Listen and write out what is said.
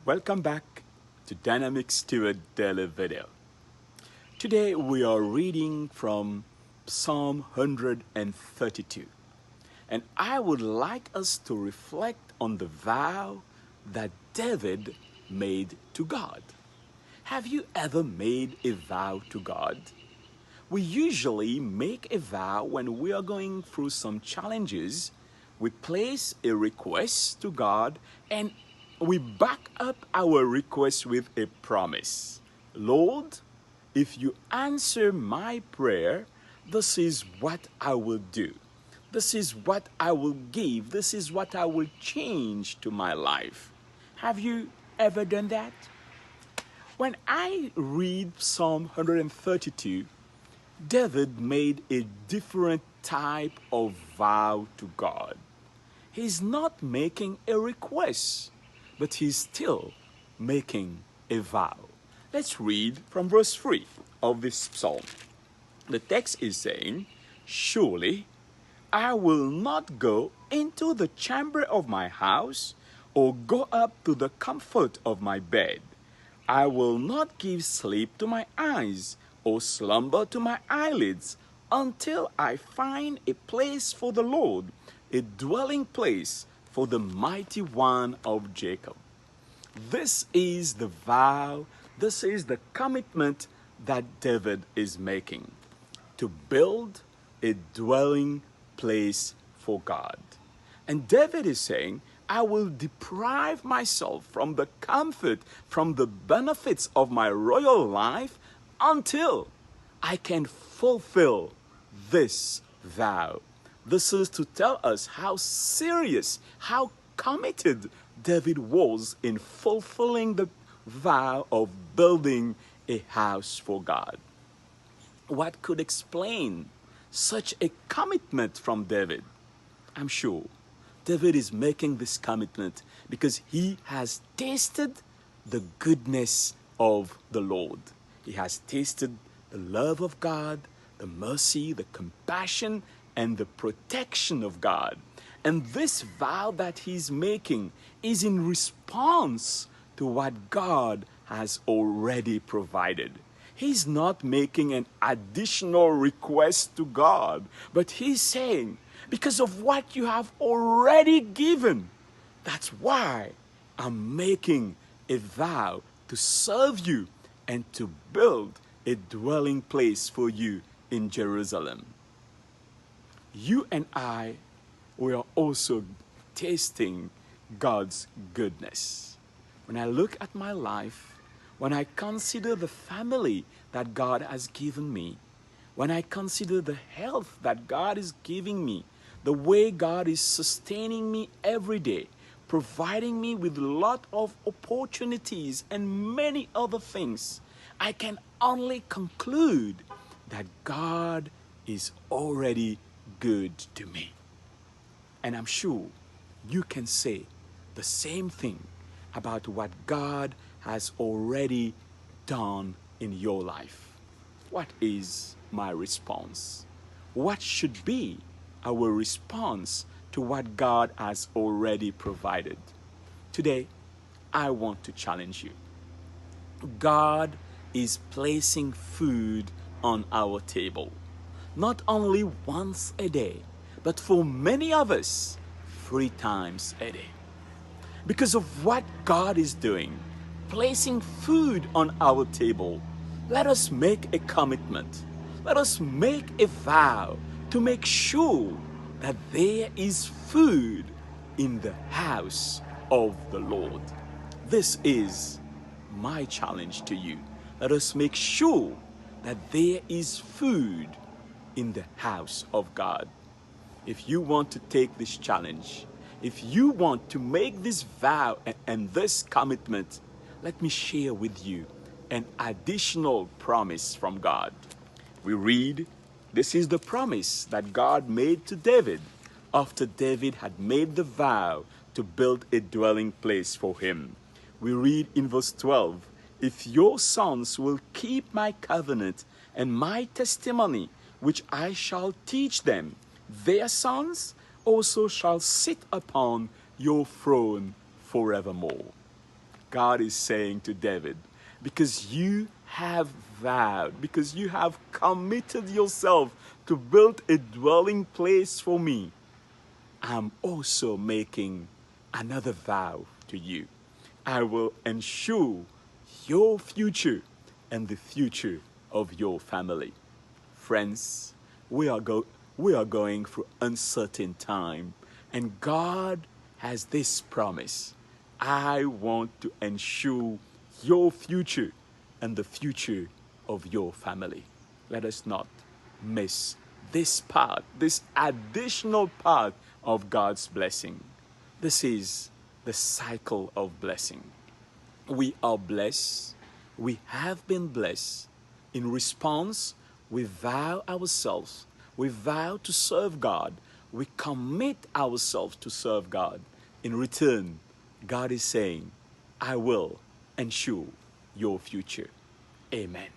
Welcome back to Dynamic Steward Daily Video. Today we are reading from Psalm 132. And I would like us to reflect on the vow that David made to God. Have you ever made a vow to God? We usually make a vow when we are going through some challenges. We place a request to God and we back up our request with a promise. Lord, if you answer my prayer, this is what I will do. This is what I will give. This is what I will change to my life. Have you ever done that? When I read Psalm 132, David made a different type of vow to God. He's not making a request, but he's still making a vow. Let's read from verse 3 of this psalm. The text is saying, "Surely I will not go into the chamber of my house or go up to the comfort of my bed. I will not give sleep to my eyes or slumber to my eyelids until I find a place for the Lord, a dwelling place for the mighty one of Jacob." This is the vow, this is the commitment that David is making, to build a dwelling place for God. And David is saying, I will deprive myself from the comfort, from the benefits of my royal life until I can fulfill this vow. This is to tell us how serious, how committed David was in fulfilling the vow of building a house for God. What could explain such a commitment from David? I'm sure David is making this commitment because he has tasted the goodness of the Lord. He has tasted the love of God, the mercy, the compassion, and the protection of God. And this vow that he's making is in response to what God has already provided. He's not making an additional request to God, but he's saying, because of what you have already given, that's why I'm making a vow to serve you and to build a dwelling place for you in Jerusalem. You and I, we are also tasting God's goodness. When I look at my life, when I consider the family that God has given me, when I consider the health that God is giving me, the way God is sustaining me every day, providing me with a lot of opportunities and many other things, I can only conclude that God is already good to me. And I'm sure you can say the same thing about what God has already done in your life. What is my response? What should be our response to what God has already provided? Today, I want to challenge you. God is placing food on our table, not only once a day, but for many of us, 3 times a day. Because of what God is doing, placing food on our table, let us make a commitment. Let us make a vow to make sure that there is food in the house of the Lord. This is my challenge to you. Let us make sure that there is food in the house of God. If you want to take this challenge, if you want to make this vow and this commitment, let me share with you an additional promise from God. We read, this is the promise that God made to David after David had made the vow to build a dwelling place for him. We read in verse 12, "If your sons will keep my covenant and my testimony, which I shall teach them, their sons also shall sit upon your throne forevermore." God is saying to David, because you have vowed, because you have committed yourself to build a dwelling place for me, I'm also making another vow to you. I will ensure your future and the future of your family. Friends, we are going through uncertain time, and God has this promise. I want to ensure your future and the future of your family. Let us not miss this part, this additional part of God's blessing. This is the cycle of blessing. We are blessed. We have been blessed. In response, we vow ourselves. We vow to serve God. We commit ourselves to serve God. In return, God is saying, I will ensure your future. Amen.